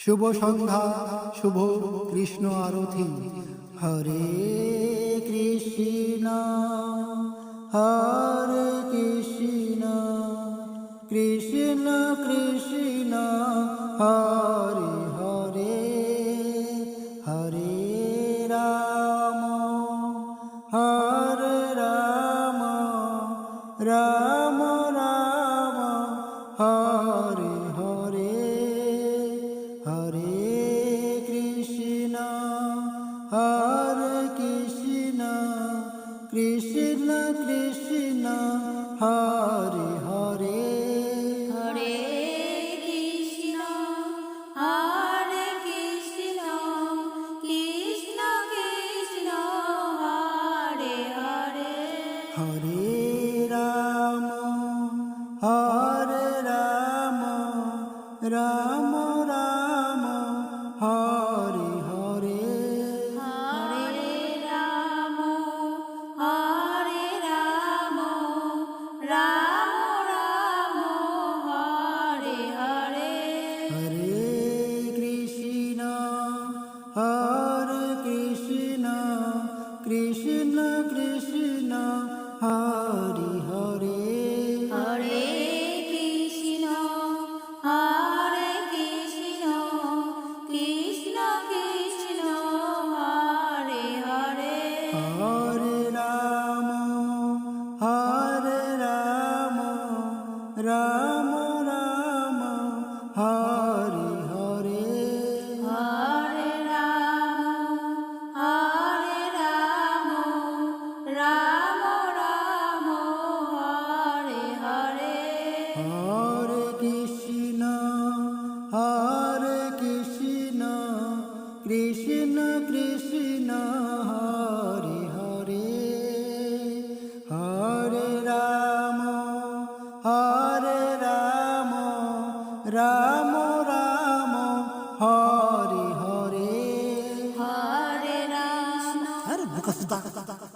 শুভ সন্ধ্যা, শুভ কৃষ্ণ আরতি। হরে কৃষ্ণ হরে কৃষ্ণ কৃষ্ণ কৃষ্ণ হরে হরে, হরে রাম হরে রাম রাম রাম হরে হরে, হরে কৃষ্ণ হরে কৃষ্ণ কৃষ্ণ কৃষ্ণ হরে হরে, হরে কৃষ্ণ হরে কৃষ্ণ কৃষ্ণ কৃষ্ণ হরে হরে, হরে রাম হরে রাম রাম রাম হরে হরে, হরে রাম হরে রাম রাম রাম হরে হরে, হরে কৃষ্ণ হরে কৃষ্ণ কৃষ্ণ কৃষ্ণ হরে হরে, হরে কৃষ্ণ হরে কৃষ্ণ কৃষ্ণ কৃষ্ণ হরে হরে, হরে রাম রাম রাম হরে হরে, হরে রাম রাম রাম হরে হরে, হরে কৃষ্ণ কৃষ্ণ কৃষ্ণ হরে হরে, হরে রাম রাম রাম হরে হরে, হরে রাম আরে মুখস্থ